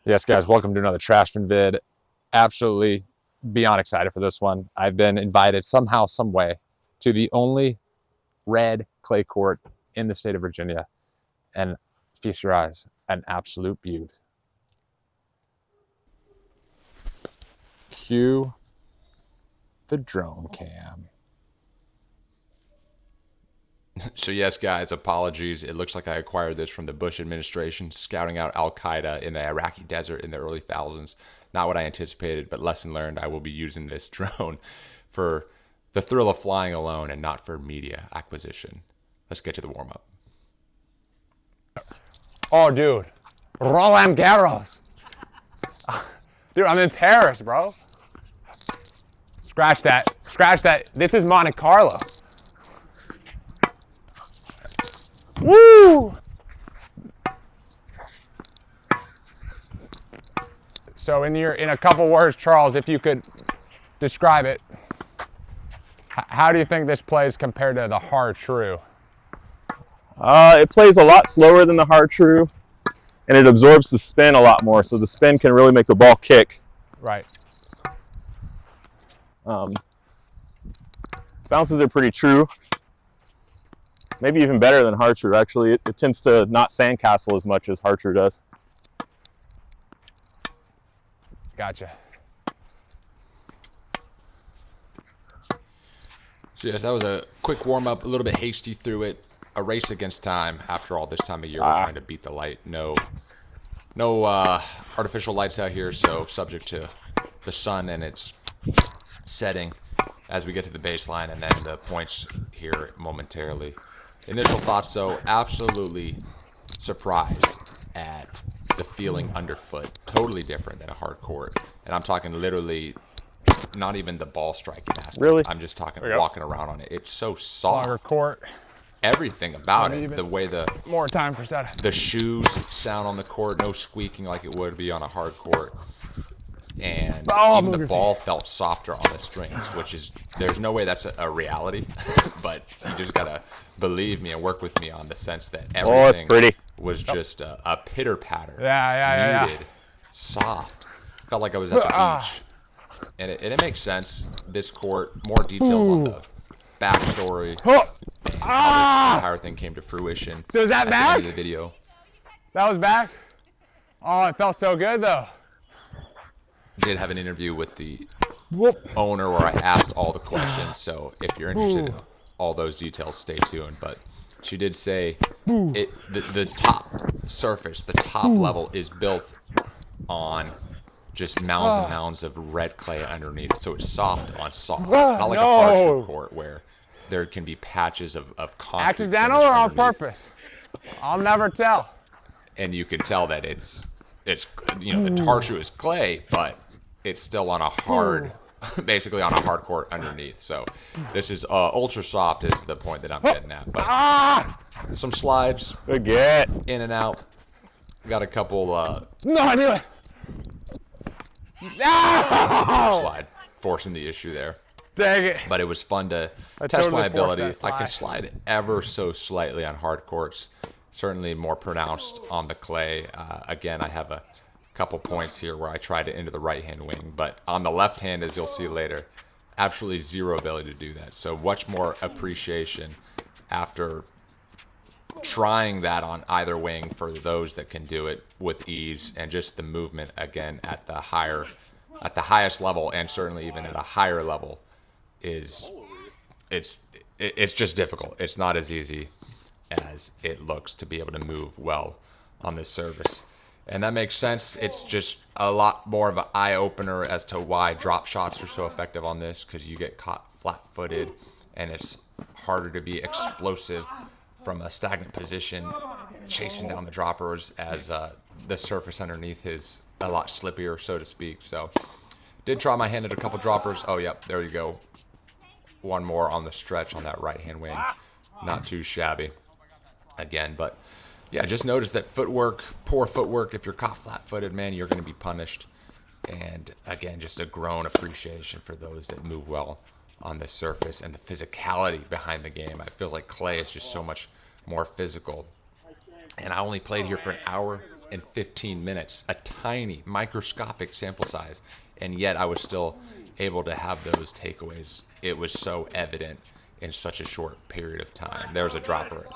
Yes, guys, welcome to another Trashman vid. Absolutely beyond excited for this one. I've been invited somehow, some way, to the only red clay court in the state of Virginia. And feast your eyes, an absolute beaut. Cue the drone cam. So yes, guys, apologies. It looks like I acquired this from the Bush administration, scouting out Al-Qaeda in the Iraqi desert in the early thousands. Not what I anticipated, but lesson learned. I will be using this drone for the thrill of flying alone and not for media acquisition. Let's get to the warm-up. Oh, dude. Roland Garros. Dude, I'm in Paris, bro. Scratch that. Scratch that. This is Monte Carlo. Woo! So in a couple words, Charles, if you could describe it, how do you think this plays compared to the Har-Tru? It plays a lot slower than the Har-Tru, and it absorbs the spin a lot more, so the spin can really make the ball kick. Right. Bounces are pretty true. Maybe even better than Har-Tru, actually. It tends to not sandcastle as much as Har-Tru does. Gotcha. So yes, that was a quick warm-up, a little bit hasty through it. A race against time. After all, this time of year, we're trying to beat the light. No artificial lights out here, so subject to the sun and its setting as we get to the baseline, and then the points here momentarily. Initial thoughts, though, absolutely surprised at the feeling underfoot. Totally different than a hard court. And I'm talking literally not even the ball striking aspect. Really? I'm just talking walking around on it. It's so soft. Longer court. Everything about it, the way More time for setup. the shoes sound on the court, no squeaking like it would be on a hard court. And even the ball felt softer on the strings, which is, there's no way that's a reality, but you just gotta believe me and work with me on the sense that everything pretty. was just a pitter patter, Yeah. muted, soft. Felt like I was at the beach, and it makes sense. This court, more details on the backstory and how this entire thing came to fruition. Was that at the back? end of the video. That was back? Oh, it felt so good, though. Did have an interview with the owner where I asked all the questions. So if you're interested in all those details, stay tuned. But she did say the top surface, the top level is built on just mounds and mounds of red clay underneath. So it's soft on soft. Not like a hardship court where there can be patches of concrete. Accidental finish or on underneath. purpose? I'll never tell. And you can tell that it's the Har-Tru is clay, but it's still on a hard, basically on a hard court underneath. So this is ultra soft is the point that I'm getting at. But some slides Good get. in and out. Got a couple No, I knew it. No! slide forcing the issue there. Dang it. But it was fun to test totally my forced ability. that I can slide. slide ever so slightly on hard courts. Certainly more pronounced on the clay. Again, I have a couple points here where I tried it into the right-hand wing. But on the left hand, as you'll see later, absolutely zero ability to do that. So much more appreciation after trying that on either wing for those that can do it with ease, and just the movement again at the highest level, and certainly even at a higher level it's just difficult. It's not as easy as it looks to be able to move well on this surface. And that makes sense. It's just a lot more of an eye-opener as to why drop shots are so effective on this, because you get caught flat-footed and it's harder to be explosive from a stagnant position chasing down the droppers, as the surface underneath is a lot slippier, so to speak. So did try my hand at a couple droppers. Oh, yep, there you go. One more on the stretch on that right-hand wing. Not too shabby again, but yeah, just notice that footwork, poor footwork, if you're caught flat-footed, man, you're going to be punished. And again, just a grown appreciation for those that move well on this surface and the physicality behind the game. I feel like clay is just so much more physical. And I only played here for an hour, in 15 minutes, a tiny microscopic sample size, and yet I was still able to have those takeaways. It was so evident in such a short period of time. There was a dropper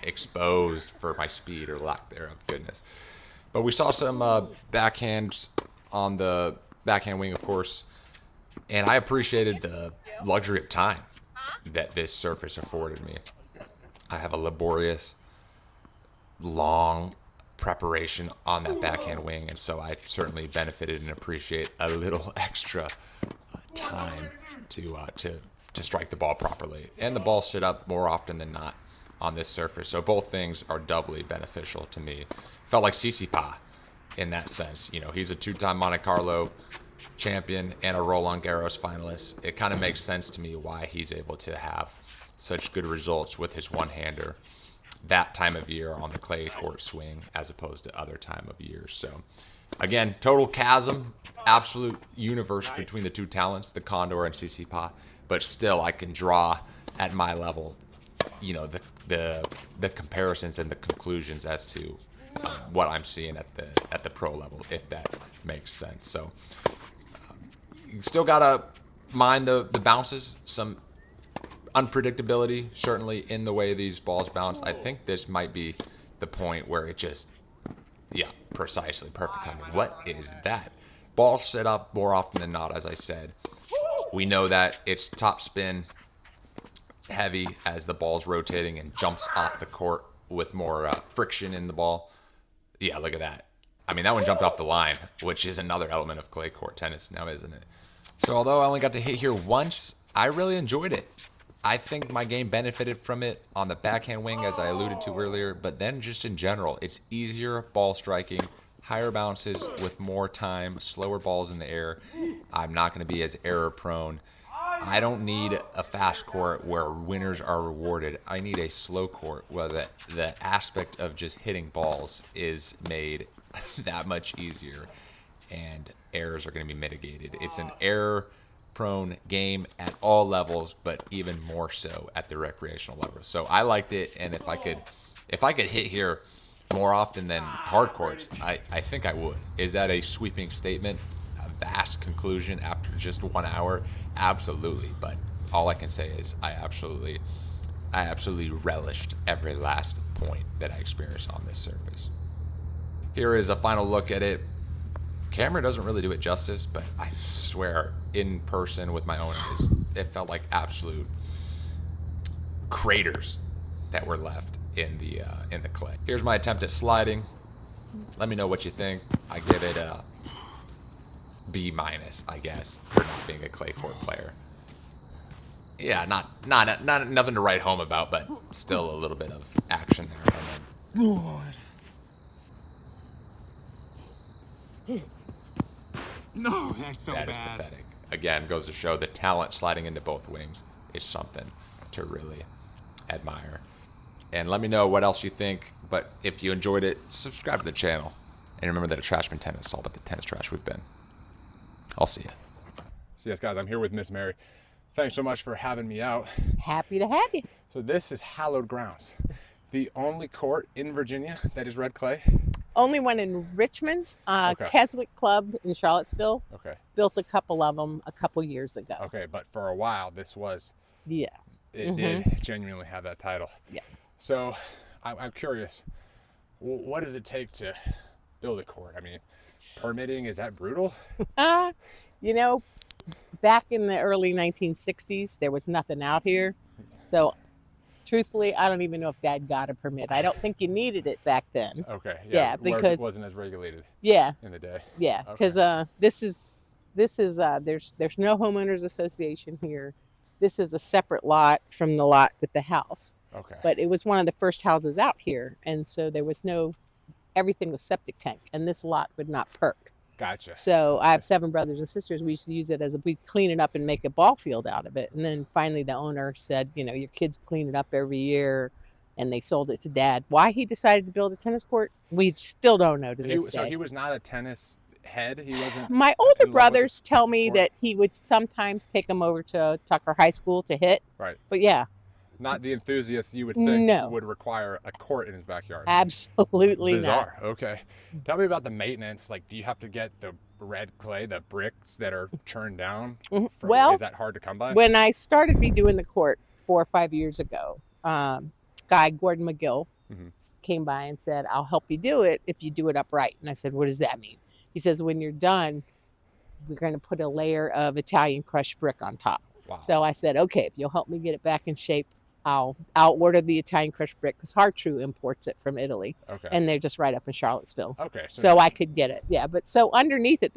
exposed for my speed or lack thereof. Goodness. But we saw some backhands on the backhand wing, of course, and I appreciated the luxury of time that this surface afforded me. I have a laborious, long preparation on that backhand wing, and so I certainly benefited and appreciate a little extra time to strike the ball properly. And the ball stood up more often than not on this surface, so both things are doubly beneficial to me. Felt like Tsitsipas in that sense. You know, he's a two-time Monte Carlo champion and a Roland Garros finalist. It kind of makes sense to me why he's able to have such good results with his one-hander that time of year on the clay court swing as opposed to other time of years. So again, total chasm, absolute universe between the two talents, the Condor and Tsitsipas, but still I can draw at my level, you know, the comparisons and the conclusions as to what I'm seeing at the pro level, if that makes sense. So you still gotta mind the bounces, some unpredictability certainly in the way these balls bounce. I think this might be the point where it just, yeah, precisely, perfect timing. What is that? Ball set up more often than not, as I said. We know that it's top spin heavy as the ball's rotating and jumps off the court with more friction in the ball. Yeah, look at that. I mean, that one jumped off the line, which is another element of clay court tennis now, isn't it? So although I only got to hit here once, I really enjoyed it. I think my game benefited from it on the backhand wing, as I alluded to earlier, but then just in general, it's easier ball striking, higher bounces with more time, slower balls in the air. I'm not going to be as error prone. I don't need a fast court where winners are rewarded. I need a slow court where the aspect of just hitting balls is made that much easier and errors are going to be mitigated. It's an error-prone game at all levels, but even more so at the recreational level. So I liked it, and if I could hit here more often than hard courts, I think I would. Is that a sweeping statement? A vast conclusion after just 1 hour? Absolutely, but all I can say is I absolutely relished every last point that I experienced on this surface. Here is a final look at it. Camera doesn't really do it justice, but I swear, in person with my own eyes, it felt like absolute craters that were left in the clay. Here's my attempt at sliding. Let me know what you think. I give it a B-, I guess, for not being a clay court player. Yeah, not nothing to write home about, but still a little bit of action there. No, that's so That bad. is pathetic. Again, goes to show the talent sliding into both wings is something to really admire. And let me know what else you think. But if you enjoyed it, subscribe to the channel. And remember that a Trashman Tennis is all about the tennis trash we've been. I'll see you. So yes, guys, I'm here with Miss Mary. Thanks so much for having me out. Happy to have you. So this is hallowed grounds. The only court in Virginia that is red clay. Only one in Richmond, Okay. Keswick Club in Charlottesville. Okay. Built a couple of them a couple years ago. Okay, but for a while, this was, Yeah. it did genuinely have that title. Yeah. So I'm curious, what does it take to build a court? I mean, permitting, is that brutal? You know, back in the early 1960s, there was nothing out here. So truthfully, I don't even know if Dad got a permit. I don't think you needed it back then. Okay. Yeah, where because- it wasn't as regulated Yeah. in the day. Yeah, Okay. because this is there's no homeowners association here. This is a separate lot from the lot with the house, Okay. but it was one of the first houses out here, and so there was everything was septic tank, and this lot would not perk. Gotcha. So I have 7 brothers and sisters. We used to use it we'd clean it up and make a ball field out of it, and then finally the owner said, you know, your kids clean it up every year, and they sold it to Dad. Why he decided to build a tennis court, we still don't know to this So day. he was not a tennis head? He wasn't? My in older love with brothers tell me sport? that he would sometimes take them over to Tucker High School to hit. Right. But yeah, Not the enthusiast you would think No. would require a court in his backyard. Absolutely Bizarre. Okay. Tell me about the maintenance. Like, do you have to get the red clay, the bricks that are churned down? Well, is that hard to come by? When I started redoing the court 4 or 5 years ago, guy Gordon McGill came by and said, "I'll help you do it if you do it upright." And I said, "What does that mean?" He says, "When you're done, we're going to put a layer of Italian crushed brick on top." Wow. So I said, "Okay, if you'll help me get it back in shape, I'll order the Italian crushed brick, because Hartrue imports it from Italy, Okay. and they're just right up in Charlottesville." Okay. So I could get it. Yeah, but so underneath it,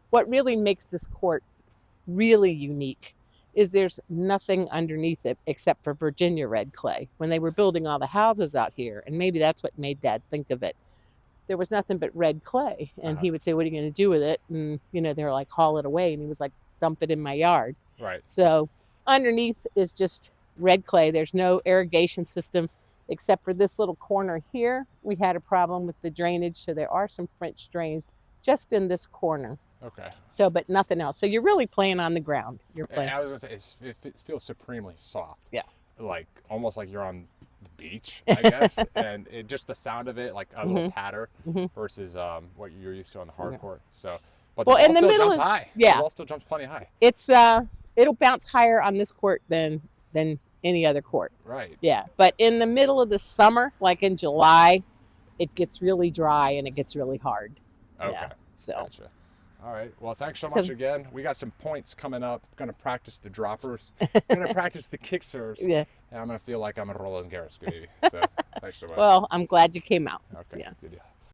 what really makes this court really unique is there's nothing underneath it except for Virginia red clay. When they were building all the houses out here, and maybe that's what made Dad think of it, there was nothing but red clay. And he would say, "What are you going to do with it?" And, they were like, "Haul it away." And he was like, "Dump it in my yard." Right. So underneath is just red clay. There's no irrigation system except for this little corner here. We had a problem with the drainage, so there are some French drains just in this corner. Okay. So, but nothing else. So you're really playing on the ground. You're And playing. I was gonna say it feels supremely soft. Yeah. Like almost like you're on the beach, I guess. And just the sound of it, like a little patter, versus what you're used to on the hard court. So, but Well, the ball in the still middle jumps of- high. yeah. The ball still jumps plenty high. It's it'll bounce higher on this court than any other court. Right. Yeah. But in the middle of the summer, like in July, it gets really dry and it gets really hard. Okay. Yeah. So Gotcha. All right. Well, thanks so So- much again. We got some points coming up. Going to practice the droppers. Going to practice the kick serves. yeah. And I'm going to feel like I'm a Roland Garros baby. So thanks so much. Well, I'm glad you came out. Okay. yeah. Good deal.